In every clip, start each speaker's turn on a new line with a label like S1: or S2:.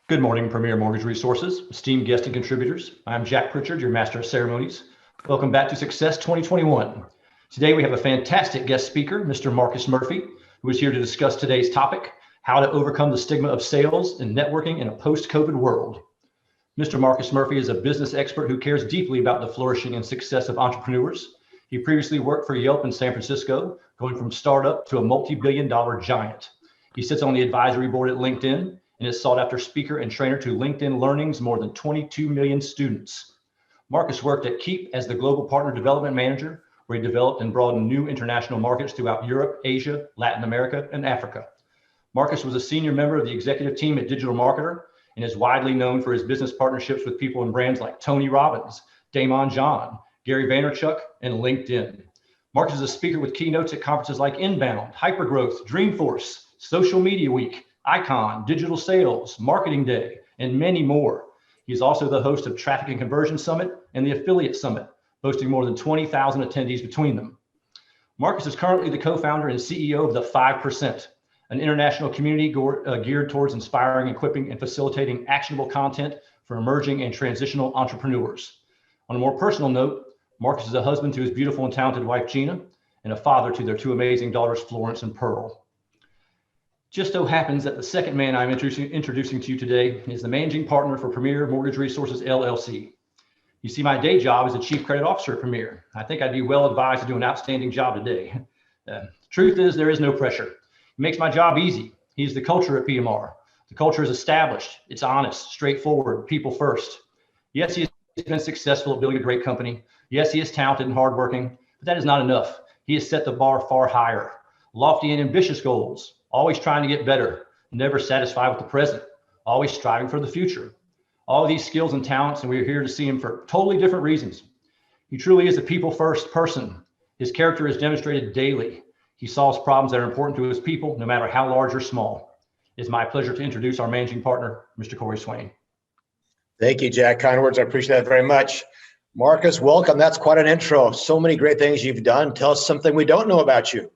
S1: Good morning, Premier Mortgage Resources, esteemed guests and contributors. I'm Jack Pritchard, your Master of Ceremonies. Welcome back to Success 2021. Today we have a fantastic guest speaker, Mr. Marcus Murphy, who is here to discuss today's topic, how to overcome the stigma of sales and networking in a post-COVID world. Mr. Marcus Murphy is a business expert who cares deeply about the flourishing and success of entrepreneurs. He previously worked for Yelp in San Francisco, going from startup to a multi-billion-dollar giant. He sits on the advisory board at LinkedIn and is sought after speaker and trainer to LinkedIn Learning's more than 22 million students. Marcus worked at Keep as the Global Partner Development Manager, where he developed and broadened new international markets throughout Europe, Asia, Latin America, and Africa. Marcus was a senior member of the executive team at Digital Marketer and is widely known for his business partnerships with people and brands like Tony Robbins, Damon John, Gary Vaynerchuk, and LinkedIn. Marcus is a speaker with keynotes at conferences like Inbound, Hypergrowth, Dreamforce, Social Media Week, Icon, Digital Sales, Marketing Day, and many more. He is also the host of Traffic and Conversion Summit and the Affiliate Summit, boasting more than 20,000 attendees between them. Marcus is currently the co-founder and CEO of the 5%, an international community geared towards inspiring, equipping, and facilitating actionable content for emerging and transitional entrepreneurs. On a more personal note, Marcus is a husband to his beautiful and talented wife, Gina, and a father to their two amazing daughters, Florence and Pearl. Just so happens that the second man I'm introducing to you today is the managing partner for Premier Mortgage Resources, LLC. You see, my day job is the chief credit officer at Premier. I think I'd be well advised to do an outstanding job today. Truth is, there is no pressure. It makes my job easy. He's the culture at PMR. The culture is established. It's honest, straightforward, people first. Yes, he has been successful at building a great company. Yes, he is talented and hardworking, but that is not enough. He has set the bar far higher. Lofty and ambitious goals, always trying to get better, never satisfied with the present, always striving for the future. All of these skills and talents, and we are here to see him for totally different reasons. He truly is a people-first person. His character is demonstrated daily. He solves problems that are important to his people, no matter how large or small. It's my pleasure to introduce our managing partner, Mr. Corey Swain.
S2: Thank you, Jack. Kind words. I appreciate that very much. Marcus, welcome. That's quite an intro. So many great things you've done. Tell us something we don't know about you.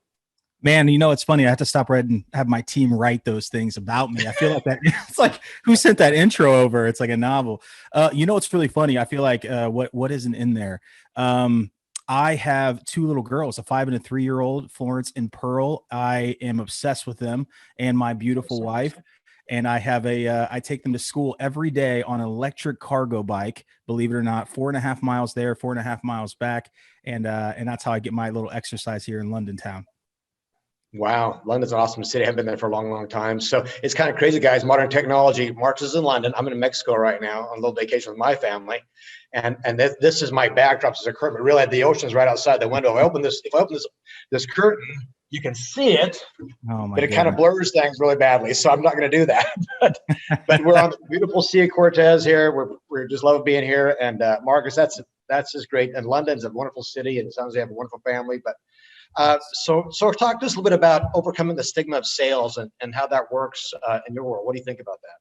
S3: Man, you know, it's funny. I have to stop right and have my team write those things about me. I feel like that it's like, who sent that intro over? It's like a novel. You know, it's really funny. I feel like what isn't in there. I have two little girls, a 5 and a 3-year-old, Florence and Pearl. I am obsessed with them and my beautiful wife. And I have I take them to school every day on an electric cargo bike, believe it or not, 4.5 miles there, 4.5 miles back. And that's how I get my little exercise here in London town.
S2: Wow. London's an awesome city. I've been there for a long, long time. So it's kind of crazy, guys. Modern technology. Marcus is in London. I'm in Mexico right now on a little vacation with my family. And this is my backdrop. This is a curtain, but really the ocean's right outside the window. If I open this curtain, you can see it, but it kind of blurs things really badly. So I'm not going to do that. but we're on the beautiful Sea of Cortez here. We're just love being here. And Marcus, that's just great. And London's a wonderful city, and it sounds like you have a wonderful family. But so talk to us a little bit about overcoming the stigma of sales and how that works in your world. What do you think about that?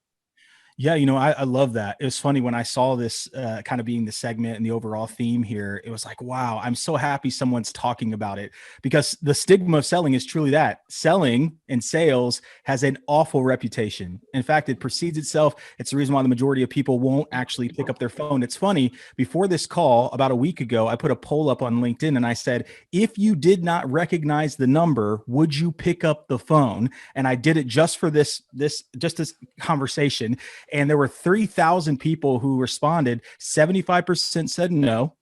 S3: Yeah, you know, I love that. It was funny when I saw this kind of being the segment and the overall theme here. It was like, wow, I'm so happy someone's talking about it, because the stigma of selling is truly that. Selling and sales has an awful reputation. In fact, it precedes itself. It's the reason why the majority of people won't actually pick up their phone. It's funny, before this call, about a week ago, I put a poll up on LinkedIn and I said, if you did not recognize the number, would you pick up the phone? And I did it just for this conversation. And there were 3,000 people who responded. 75% said no.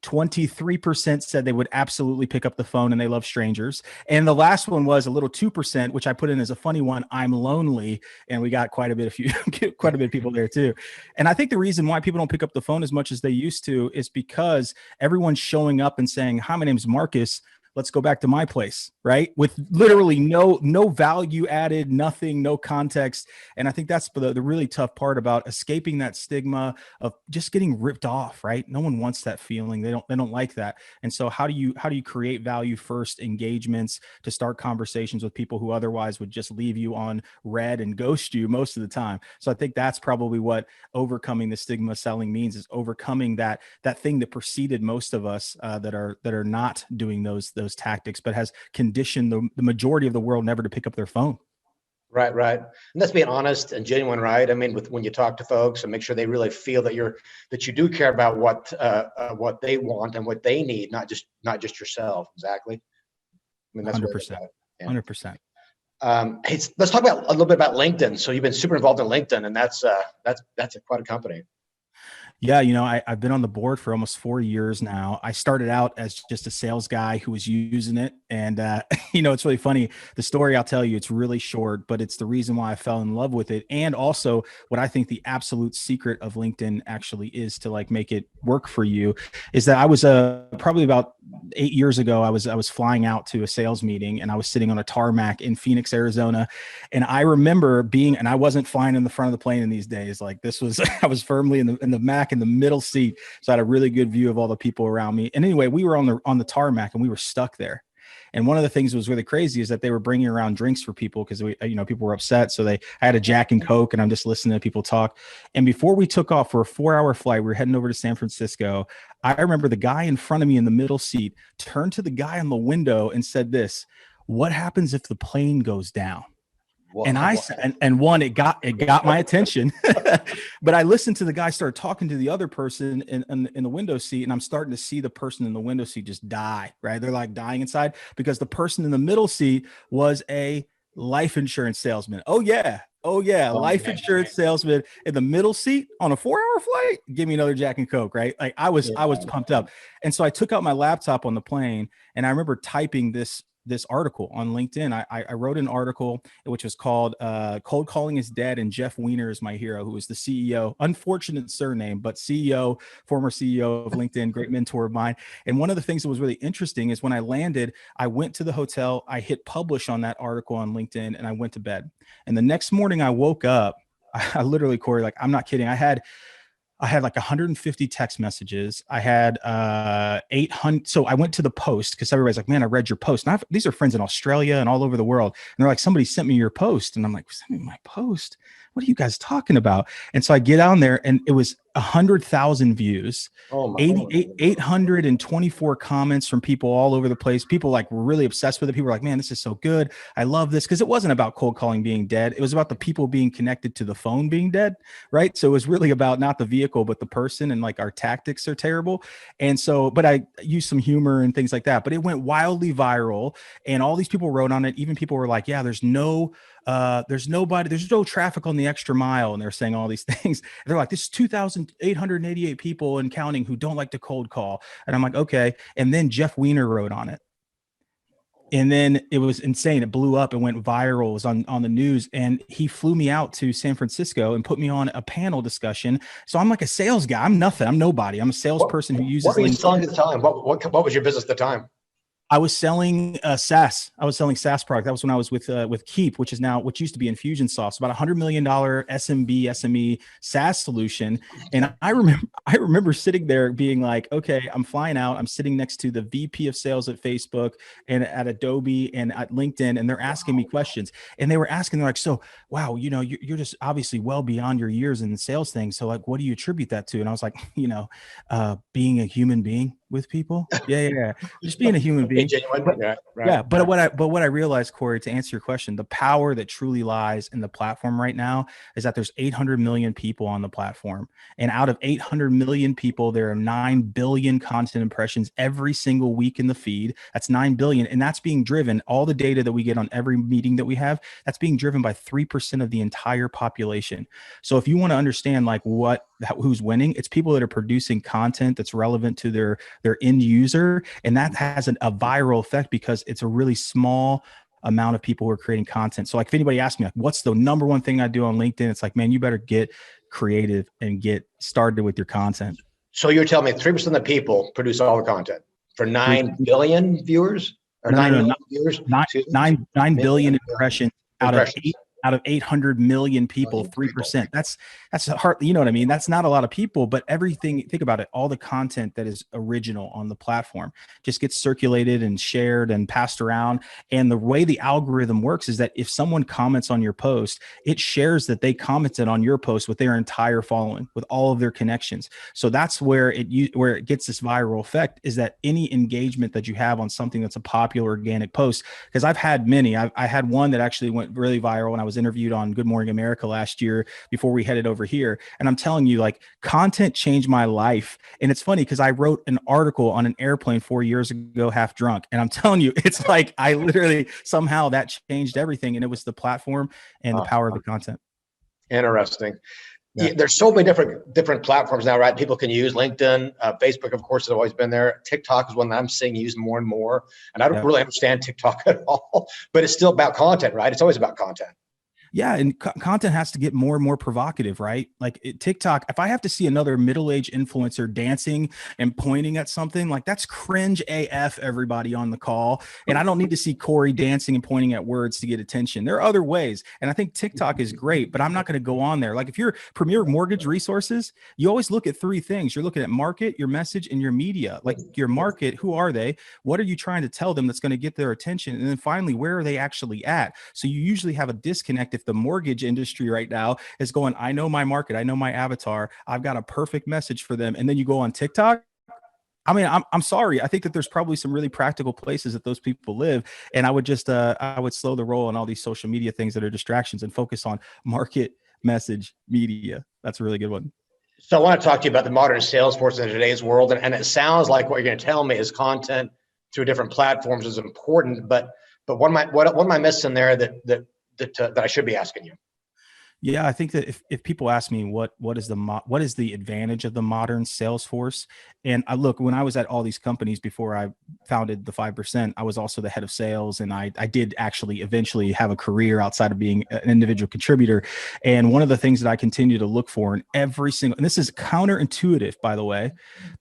S3: 23% said they would absolutely pick up the phone and they love strangers. And the last one was a little 2%, which I put in as a funny one. I'm lonely. And we got quite a bit of people there too. And I think the reason why people don't pick up the phone as much as they used to is because everyone's showing up and saying, hi, my name's Marcus. Let's go back to my place, right? With literally no value added, nothing, no context. And I think that's the really tough part about escaping that stigma of just getting ripped off, right? No one wants that feeling. They don't like that. And so how do you create value first engagements to start conversations with people who otherwise would just leave you on red and ghost you most of the time? So I think that's probably what overcoming the stigma of selling means, is overcoming that thing that preceded most of us that are not doing those tactics, but has conditioned the majority of the world never to pick up their phone.
S2: Right, right. And that's being honest and genuine, right? I mean, when you talk to folks and make sure they really feel that you do care about what they want and what they need, not just yourself. Exactly. I mean, that's what
S3: 100%.
S2: yeah.
S3: 100%.
S2: Hey, let's talk about a little bit about LinkedIn. So you've been super involved in LinkedIn, and that's quite a company.
S3: Yeah, I've been on the board for almost 4 years now. I started out as just a sales guy who was using it. And, it's really funny. The story I'll tell you, it's really short, but it's the reason why I fell in love with it. And also what I think the absolute secret of LinkedIn actually is to like make it work for you is that I was probably about 8 years ago, I was flying out to a sales meeting and I was sitting on a tarmac in Phoenix, Arizona. And I remember and I wasn't flying in the front of the plane in these days. Like this was, I was firmly in the Mac in the middle seat. So I had a really good view of all the people around me. And anyway, we were on the tarmac and we were stuck there. And one of the things that was really crazy is that they were bringing around drinks for people because people were upset. So I had a Jack and Coke and I'm just listening to people talk. And before we took off for a 4-hour flight, we were heading over to San Francisco. I remember the guy in front of me in the middle seat turned to the guy on the window and said this: "What happens if the plane goes down?" Wow. And I said, it got my attention, but I listened to the guy start talking to the other person in the window seat, and I'm starting to see the person in the window seat just die. Right, they're like dying inside because the person in the middle seat was a life insurance salesman. Oh yeah, life insurance salesman in the middle seat on a 4-hour flight. Give me another Jack and Coke, right? Like I was pumped up, and so I took out my laptop on the plane, and I remember typing this article on LinkedIn. I wrote an article which was called "Cold Calling is Dead" and Jeff Weiner is my hero, who is the CEO, unfortunate surname, but former CEO of LinkedIn, great mentor of mine. And one of the things that was really interesting is when I landed, I went to the hotel, I hit publish on that article on LinkedIn, and I went to bed. And the next morning I woke up, I literally, Corey, like I'm not kidding, I had like 150 text messages. I had 800. So I went to the Post because everybody's like, "Man, I read your post." And these are friends in Australia and all over the world. And they're like, "Somebody sent me your post." And I'm like, "Send me my post? What are you guys talking about?" And so I get on there and it was 100,000 views, 824 comments from people all over the place. People like were really obsessed with it. People were like, "Man, this is so good. I love this." Because it wasn't about cold calling being dead. It was about the people being connected to the phone being dead. Right. So it was really about not the vehicle, but the person, and like our tactics are terrible. And so, but I used some humor and things like that, but it went wildly viral and all these people wrote on it. Even people were like, "Yeah, there's no traffic on the extra mile." And they're saying all these things. They're like, "This is 2,888 people and counting who don't like to cold call." And I'm like, okay. And then Jeff Weiner wrote on it. And then it was insane. It blew up and went viral. It was on the news. And he flew me out to San Francisco and put me on a panel discussion. So I'm like a sales guy. I'm nothing. I'm nobody. I'm a salesperson who uses.
S2: What were you selling at the time? What was your business at the time?
S3: I was selling SaaS. I was selling SaaS product. That was when I was with Keep, which used to be Infusionsoft, about $100 million SME SaaS solution. And I remember sitting there being like, okay, I'm flying out. I'm sitting next to the VP of sales at Facebook and at Adobe and at LinkedIn, and they're asking me questions. And they're like, "So, wow, you're just obviously well beyond your years in the sales thing. So, like, what do you attribute that to?" And I was like, being a human being with people. Yeah. Just being a human being.
S2: Genuine. Right.
S3: Yeah. But what I realized, Corey, to answer your question, the power that truly lies in the platform right now is that there's 800 million people on the platform. And out of 800 million people, there are 9 billion content impressions every single week in the feed. That's 9 billion. And that's being driven, all the data that we get on every meeting that we have, that's being driven by 3% of the entire population. So if you want to understand like who's winning, it's people that are producing content that's relevant to their end user. And that has a viral effect because it's a really small amount of people who are creating content. So like if anybody asks me, like, what's the number one thing I do on LinkedIn? It's like, man, you better get creative and get started with your content.
S2: So you're telling me 3% of the people produce all the content for 9 billion viewers or 9 million viewers?
S3: 9 billion impressions out of 800 million people, 3%. That's hard. You know what I mean? That's not a lot of people, but everything, think about it. All the content that is original on the platform just gets circulated and shared and passed around. And the way the algorithm works is that if someone comments on your post, it shares that they commented on your post with their entire following, with all of their connections. So that's where it gets this viral effect, is that any engagement that you have on something that's a popular organic post, because I've had many, I had one that actually went really viral when I was was interviewed on Good Morning America last year before we headed over here. And I'm telling you, like, content changed my life. And it's funny because I wrote an article on an airplane 4 years ago, half drunk. And I'm telling you, it's like I literally somehow that changed everything. And it was the platform and the power of the content.
S2: Interesting.
S3: Yeah.
S2: There's so many different platforms now, right? People can use LinkedIn, Facebook, of course, has always been there. TikTok is one that I'm seeing used more and more. And I don't really understand TikTok at all, but it's still about content, right? It's always about content.
S3: Yeah, and content has to get more and more provocative, right? Like TikTok, if I have to see another middle-aged influencer dancing and pointing at something, like that's cringe AF, everybody on the call. And I don't need to see Corey dancing and pointing at words to get attention. There are other ways. And I think TikTok is great, but I'm not going to go on there. Like if you're Premier Mortgage Resources, you always look at three things. You're looking at market, your message, and your media. Like your market, who are they? What are you trying to tell them that's going to get their attention? And then finally, where are they actually at? So you usually have a disconnect if the mortgage industry right now is going, I know my market, I know my avatar, I've got a perfect message for them. And then you go on TikTok. I mean, I'm sorry. I think that there's probably some really practical places that those people live. And I would just, I would slow the roll on all these social media things that are distractions and focus on market, message, media. That's a really good one.
S2: So I want to talk to you about the modern sales force in today's world. And it sounds like what you're going to tell me is content through different platforms is important, but what am I missing there that I should be asking you?
S3: Yeah, I think that if people ask me what is the advantage of the modern sales force, and I look, when I was at all these companies before I founded the 5%, I was also the head of sales, and I did actually eventually have a career outside of being an individual contributor. And one of the things that I continue to look for in every single, and this is counterintuitive, by the way,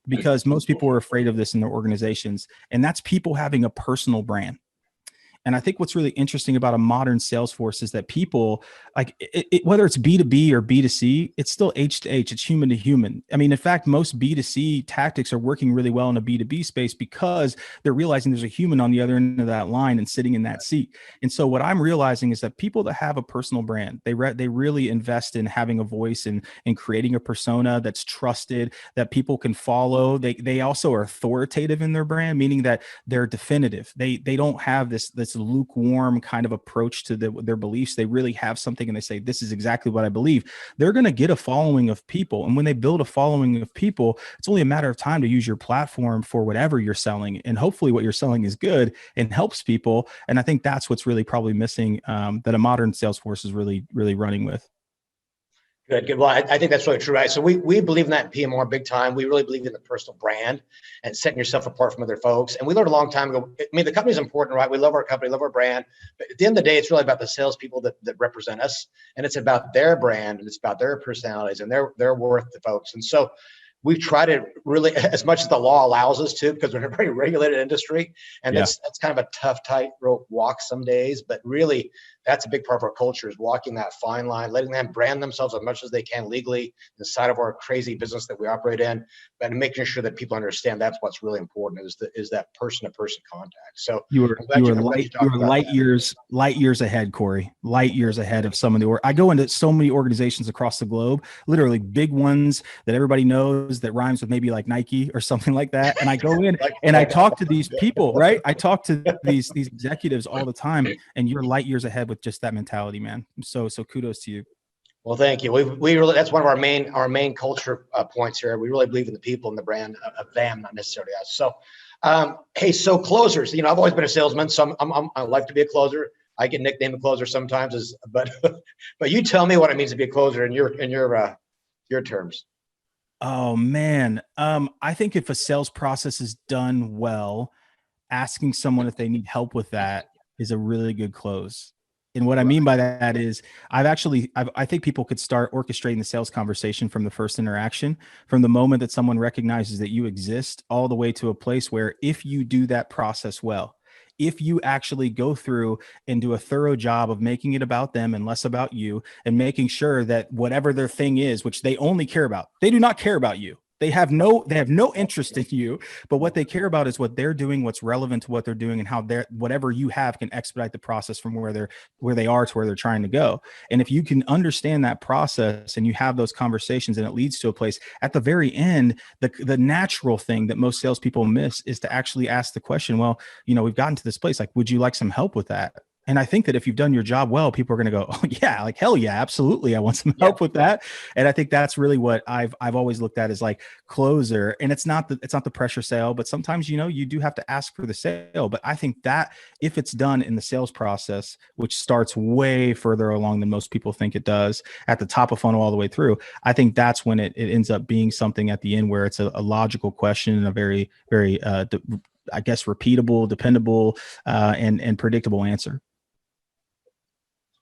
S3: because most people are afraid of this in their organizations, and that's people having a personal brand. And I think what's really interesting about a modern sales force is that people, like whether it's B2B or B2C, it's still H to H, it's human to human. I mean, in fact, most B2C tactics are working really well in a B2B space because they're realizing there's a human on the other end of that line and sitting in that seat. And so what I'm realizing is that people that have a personal brand, they really invest in having a voice and creating a persona that's trusted, that people can follow. They also are authoritative in their brand, meaning that they're definitive. They don't have this lukewarm kind of approach to their beliefs. They really have something and they say, this is exactly what I believe. They're going to get a following of people. And when they build a following of people, it's only a matter of time to use your platform for whatever you're selling. And hopefully what you're selling is good and helps people. And I think that's what's really probably missing, that a modern sales force is really, really running with.
S2: Good. Well, I think that's really true, right? So we believe in that in PMR big time. We really believe in the personal brand and setting yourself apart from other folks. And we learned a long time ago, I mean, the company's important, right? We love our company, love our brand. But at the end of the day, it's really about the salespeople that represent us. And it's about their brand and it's about their personalities and their worth to folks. And so we've tried to really, as much as the law allows us to, because we're in a very regulated industry, and that's kind of a tough tightrope walk some days, but really that's a big part of our culture, is walking that fine line, letting them brand themselves as much as they can legally inside of our crazy business that we operate in, and making sure that people understand that's what's really important is that person-to-person contact. So
S3: you are light years ahead, Corey, light years ahead of some of the, I go into so many organizations across the globe, literally big ones that everybody knows that rhymes with maybe like Nike or something like that. And I go in and I talk to these people, right? I talk to these executives all the time, and you're light years ahead with just that mentality, man. So kudos to you.
S2: Well, thank you. We really, that's one of our main culture points here. We really believe in the people and the brand of them, not necessarily us. So, hey, so closers, you know, I've always been a salesman, so I like to be a closer. I get nicknamed a closer sometimes, but you tell me what it means to be a closer in your terms.
S3: Oh man. I think if a sales process is done well, asking someone if they need help with that is a really good close. And what I mean by that is I think people could start orchestrating the sales conversation from the first interaction, from the moment that someone recognizes that you exist, all the way to a place where if you do that process well, if you actually go through and do a thorough job of making it about them and less about you, and making sure that whatever their thing is, which they only care about, they do not care about you. They have no interest in you, but what they care about is what they're doing, what's relevant to what they're doing, and how whatever you have can expedite the process from where they are to where they're trying to go. And if you can understand that process and you have those conversations and it leads to a place at the very end, the natural thing that most salespeople miss is to actually ask the question, well, you know, we've gotten to this place, like, would you like some help with that? And I think that if you've done your job well, people are going to go, oh yeah, like, hell yeah, absolutely. I want some help with that. And I think that's really what I've always looked at as like closer. And it's not the pressure sale, but sometimes, you do have to ask for the sale. But I think that if it's done in the sales process, which starts way further along than most people think it does, at the top of funnel all the way through, I think that's when it ends up being something at the end where it's a logical question and a very, very, I guess, repeatable, dependable, and predictable answer.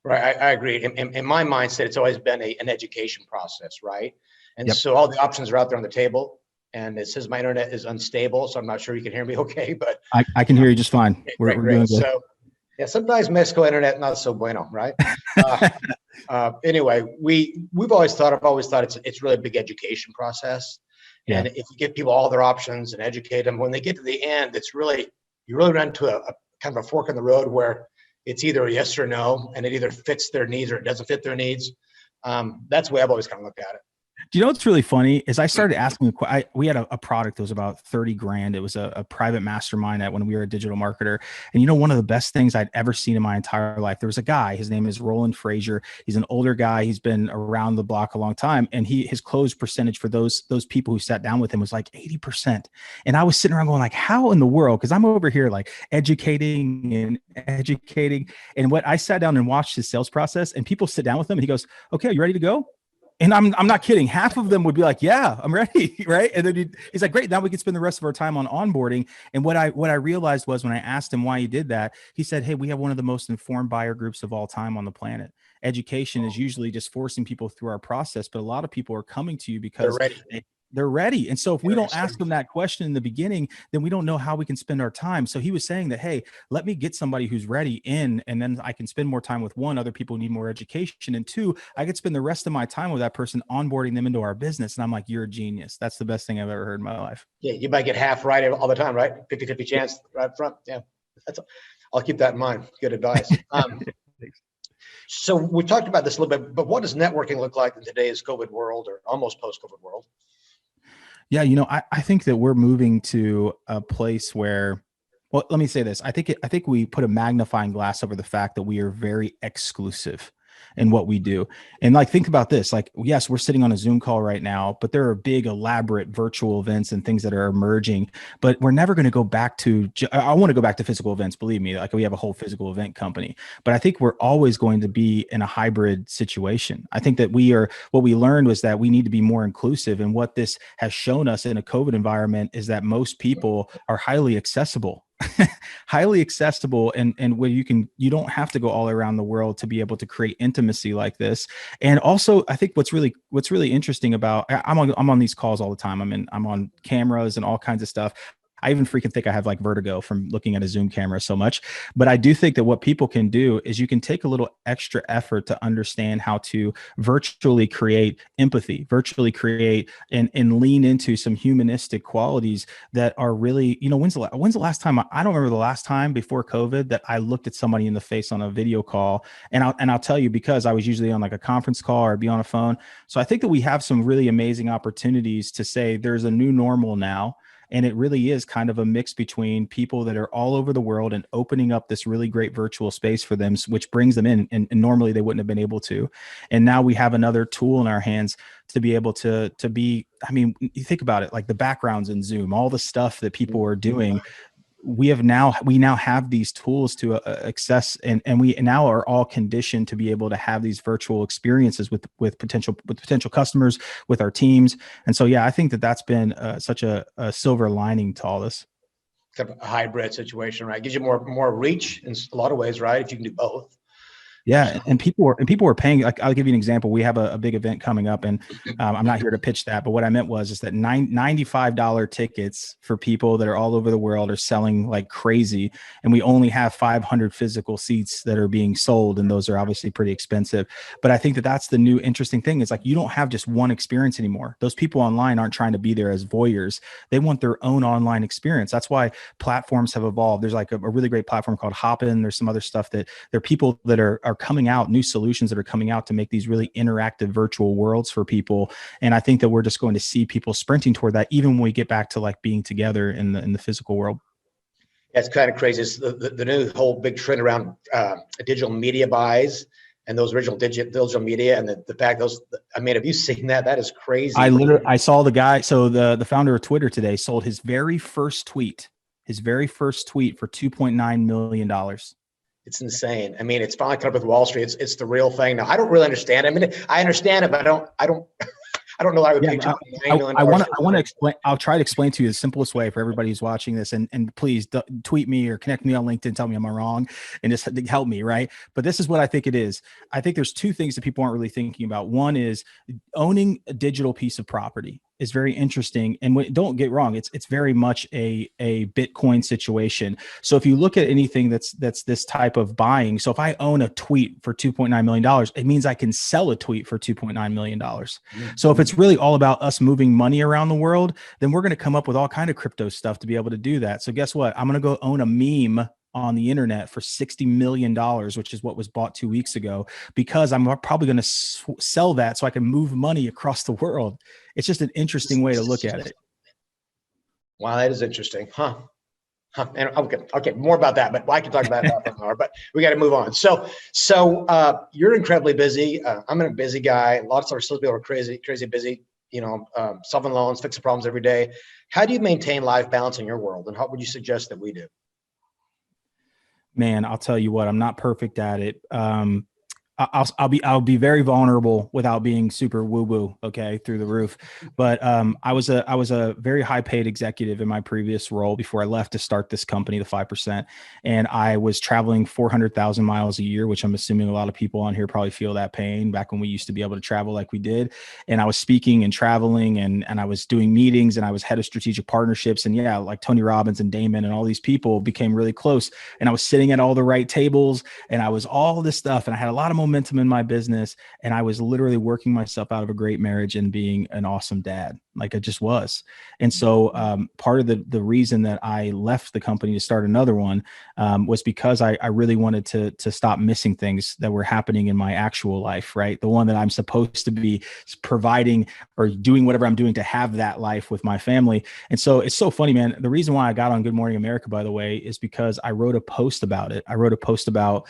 S2: Right, I agree. In my mindset, it's always been an education process, right? And
S3: Yep.
S2: so all the options are out there on the table. And it says my internet is unstable, so I'm not sure you can hear me okay, but
S3: I can hear you just fine. We're
S2: great.
S3: doing good.
S2: So yeah, sometimes Mexico internet not so bueno, right? Anyway, I've always thought it's really a big education process.
S3: Yeah.
S2: And if you give people all their options and educate them, when they get to the end, you really run into a kind of a fork in the road where it's either a yes or no, and it either fits their needs or it doesn't fit their needs. That's the way I've always kind of looked at it.
S3: Do you know what's really funny is I started asking, we had a product that was about 30 grand. It was a private mastermind when we were a digital marketer. And one of the best things I'd ever seen in my entire life, there was a guy, his name is Roland Frazier. He's an older guy. He's been around the block a long time. And his close percentage for those people who sat down with him was like 80%. And I was sitting around going like, how in the world? Cause I'm over here like educating. And what I sat down and watched his sales process, and people sit down with him and he goes, okay, are you ready to go? And I'm not kidding. Half of them would be like, yeah, I'm ready. Right. And then he's like, great. Now we can spend the rest of our time on onboarding. And what I realized was when I asked him why he did that, he said, hey, we have one of the most informed buyer groups of all time on the planet. Education is usually just forcing people through our process. But a lot of people are coming to you because they're ready. And so if we don't ask them that question in the beginning, then we don't know how we can spend our time. So he was saying that, hey, let me get somebody who's ready in, and then I can spend more time with one, other people need more education. And two, I could spend the rest of my time with that person onboarding them into our business. And I'm like, you're a genius. That's the best thing I've ever heard in my life.
S2: Yeah. You might get half right all the time, right? 50-50 chance right up front. Yeah. I'll keep that in mind. Good advice. So we talked about this a little bit, but what does networking look like in today's COVID world, or almost post-COVID world?
S3: Yeah, I think that we're moving to a place where, well, let me say this. I think we put a magnifying glass over the fact that we are very exclusive in what we do. And like, think about this, like, yes, we're sitting on a Zoom call right now, but there are big, elaborate virtual events and things that are emerging, but we're never going to go back to, I want to go back to physical events. Believe me, like we have a whole physical event company, but I think we're always going to be in a hybrid situation. I think that what we learned was that we need to be more inclusive. And what this has shown us in a COVID environment is that most people are highly accessible. And where you don't have to go all around the world to be able to create intimacy like this. And also, I think what's really interesting about, I'm on these calls all the time. I'm on cameras and all kinds of stuff. I even freaking think I have like vertigo from looking at a Zoom camera so much. But I do think that what people can do is you can take a little extra effort to understand how to virtually create empathy, virtually create and lean into some humanistic qualities that are really, when's the last time, I don't remember the last time before COVID that I looked at somebody in the face on a video call. And I'll tell you, because I was usually on like a conference call or be on a phone. So I think that we have some really amazing opportunities to say there's a new normal now. And it really is kind of a mix between people that are all over the world and opening up this really great virtual space for them, which brings them in. And normally they wouldn't have been able to. And now we have another tool in our hands to be able to be, you think about it, like the backgrounds in Zoom, all the stuff that people are doing. We now have these tools to access, and we now are all conditioned to be able to have these virtual experiences with potential customers, with our teams. And so, yeah, I think that's been such a silver lining to all this.
S2: Kind of a hybrid situation, right? Gives you more reach in a lot of ways, right? If you can do both.
S3: Yeah. And people are paying. Like, I'll give you an example. We have a big event coming up, and I'm not here to pitch that, but what I meant is that $95 tickets for people that are all over the world are selling like crazy. And we only have 500 physical seats that are being sold. And those are obviously pretty expensive. But I think that's the new interesting thing. It's like, you don't have just one experience anymore. Those people online aren't trying to be there as voyeurs. They want their own online experience. That's why platforms have evolved. There's like a really great platform called Hopin. There's some other stuff that there are people that are coming out, new solutions that are coming out to make these really interactive virtual worlds for people. And I think that we're just going to see people sprinting toward that, even when we get back to like being together in the physical world.
S2: That's kind of crazy. It's the new whole big trend around digital media buys and those original digital media, and the fact those, I mean, have you seen that? That is crazy.
S3: I saw the guy. So the founder of Twitter today sold his very first tweet for $2.9 million.
S2: It's insane. I mean, it's finally come up with Wall Street. It's the real thing now. I don't really understand. I mean, I understand it, but I don't I don't know that I would pay $2.9 million.
S3: I want to explain. I'll try to explain to you the simplest way for everybody who's watching this. And please tweet me or connect me on LinkedIn. Tell me I'm wrong and just help me. Right. But this is what I think it is. I think there's two things that people aren't really thinking about. One is owning a digital piece of property is very interesting. And don't get wrong, it's very much a Bitcoin situation. So if you look at anything that's this type of buying, so if I own a tweet for $2.9 million, it means I can sell a tweet for $2.9 million. So if it's really all about us moving money around the world, then we're going to come up with all kind of crypto stuff to be able to do that. So guess what? I'm going to go own a meme on the internet for $60 million, which is what was bought 2 weeks ago, because I'm probably going to sell that so I can move money across the world. It's just an interesting way to look at it.
S2: Wow, that is interesting. Huh. And okay, more about that, but I can talk about that for an hour, but we got to move on. So you're incredibly busy. I'm a busy guy. Lots of our salespeople are crazy busy, solving loans, fixing problems every day. How do you maintain life balance in your world? And how would you suggest that we do?
S3: Man, I'll tell you what, I'm not perfect at it. I'll be very vulnerable without being super woo woo, okay, through the roof. But I was a very high paid executive in my previous role before I left to start this company, the 5%, and I was traveling 400,000 miles a year, which I'm assuming a lot of people on here probably feel that pain back when we used to be able to travel like we did. And I was speaking and traveling, and I was doing meetings, and I was head of strategic partnerships, and yeah, like Tony Robbins and Damon and all these people became really close. And I was sitting at all the right tables, and I was all this stuff, and I had a lot of momentum in my business, and I was literally working myself out of a great marriage and being an awesome dad, like I just was. And so part of the reason that I left the company to start another one was because I really wanted to stop missing things that were happening in my actual life, right? The one that I'm supposed to be providing or doing whatever I'm doing to have that life with my family. And so it's so funny, man. The reason why I got on Good Morning America, by the way, is because I wrote a post about it. I wrote a post about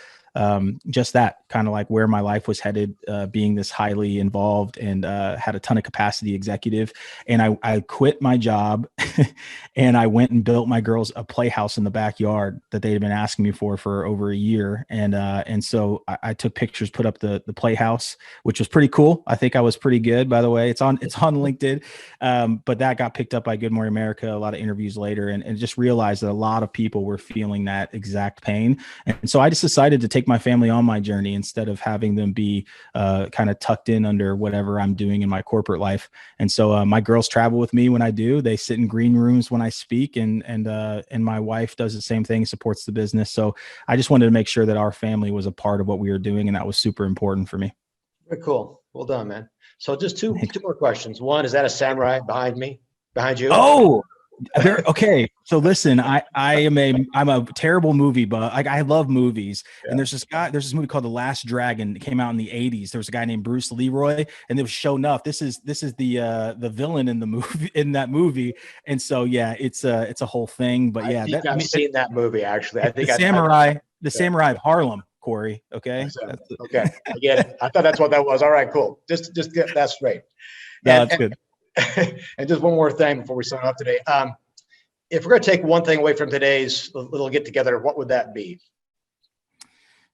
S3: just that, kind of like where my life was headed, being this highly involved and had a ton of capacity executive. And I quit my job and I went and built my girls a playhouse in the backyard that they had been asking me for over a year. And so I took pictures, put up the playhouse, which was pretty cool. I think I was pretty good, by the way. It's on LinkedIn. But that got picked up by Good Morning America, a lot of interviews later, and just realized that a lot of people were feeling that exact pain. And so I just decided to take my family on my journey instead of having them be kind of tucked in under whatever I'm doing in my corporate life. And so my girls travel with me when I do. They sit in green rooms when I speak, and my wife does the same thing, supports the business. So I just wanted to make sure that our family was a part of what we were doing, and that was super important for me. Very
S2: cool. Well done, man. So just two more questions. One, is that a samurai behind you?
S3: Oh, okay. So listen, I'm a terrible movie buff. Like, I love movies. Yeah. And there's this movie called The Last Dragon. It came out in the 80s. There was a guy named Bruce Leroy, and it was shown up. This is the villain in that movie. And so, yeah, it's a whole thing, but yeah,
S2: I've seen that movie actually. I think
S3: the Samurai of Harlem, Corey. Okay.
S2: Okay. I get it. I thought that's what that was. All right, cool. Just get that straight.
S3: No, that's good.
S2: And just one more thing before we sign off today. If we're going to take one thing away from today's little get together, what would that be?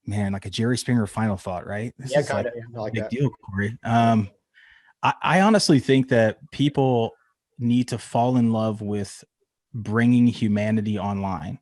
S3: Man, like a Jerry Springer final thought, right?
S2: This is kind of like
S3: big
S2: that.
S3: Deal, Corey. I honestly think that people need to fall in love with bringing humanity online.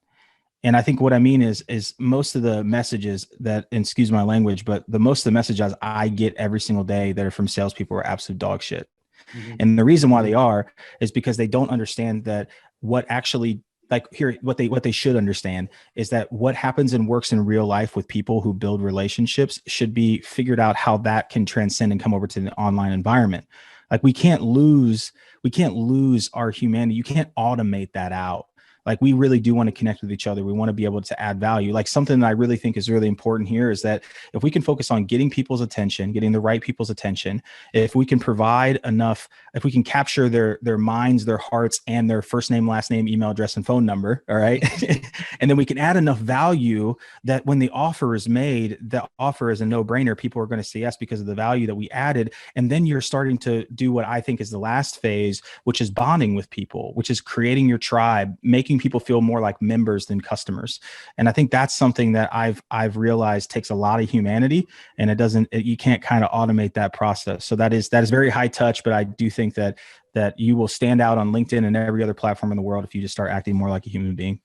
S3: And I think what I mean is most of the messages that, and excuse my language, but most of the messages I get every single day that are from salespeople are absolute dog shit. Mm-hmm. And the reason why they are is because they don't understand that what they should understand is that what happens and works in real life with people who build relationships should be figured out how that can transcend and come over to the online environment. Like we can't lose our humanity. You can't automate that out. Like, we really do want to connect with each other. We want to be able to add value. Like, something that I really think is really important here is that if we can focus on getting people's attention, getting the right people's attention, if we can provide enough, if we can capture their minds, their hearts, and their first name, last name, email address, and phone number, all right? And then we can add enough value that when the offer is made, the offer is a no-brainer. People are going to say yes because of the value that we added. And then you're starting to do what I think is the last phase, which is bonding with people, which is creating your tribe, making people feel more like members than customers. And I think that's something that I've realized takes a lot of humanity, and you can't kind of automate that process. So that is very high touch, but I do think that you will stand out on LinkedIn and every other platform in the world if you just start acting more like a human being.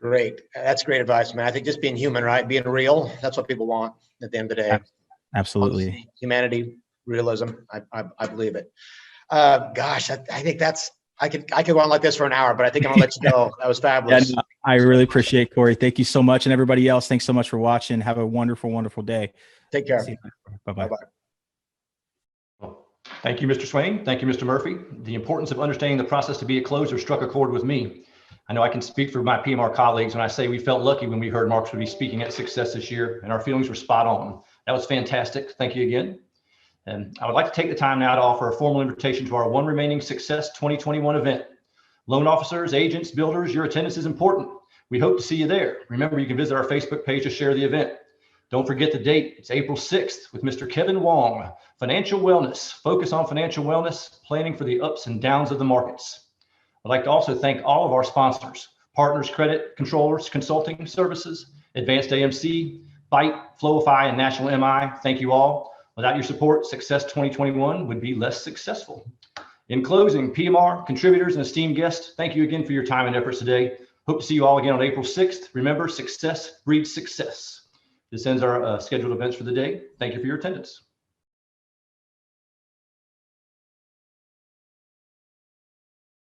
S2: Great. That's great advice, man. I think just being human, right? Being real, that's what people want at the end of the day.
S3: Absolutely.
S2: Honesty, humanity, realism. I believe it. Gosh, I think I could go on like this for an hour, but I think I'm gonna let you go. That was fabulous.
S3: Yeah, I really appreciate it, Corey. Thank you so much. And everybody else, thanks so much for watching. Have a wonderful, wonderful day.
S2: Take care.
S3: Bye-bye.
S1: Well, thank you, Mr. Swain. Thank you, Mr. Murphy. The importance of understanding the process to be a closer struck a chord with me. I know I can speak for my PMR colleagues when I say we felt lucky when we heard Marcus would be speaking at Success this year, and our feelings were spot on. That was fantastic. Thank you again. And I would like to take the time now to offer a formal invitation to our one remaining Success 2021 event. Loan officers, agents, builders, your attendance is important. We hope to see you there. Remember, you can visit our Facebook page to share the event. Don't forget the date. It's April 6th with Mr. Kevin Wong. Financial wellness, focus on financial wellness, planning for the ups and downs of the markets. I'd like to also thank all of our sponsors, Partners Credit Controllers Consulting Services, Advanced AMC, Byte, Flowify, and National MI. Thank you all. Without your support, Success 2021 would be less successful. In closing, PMR, contributors, and esteemed guests, thank you again for your time and efforts today. Hope to see you all again on April 6th. Remember, success breeds success. This ends our scheduled events for the day. Thank you for your attendance.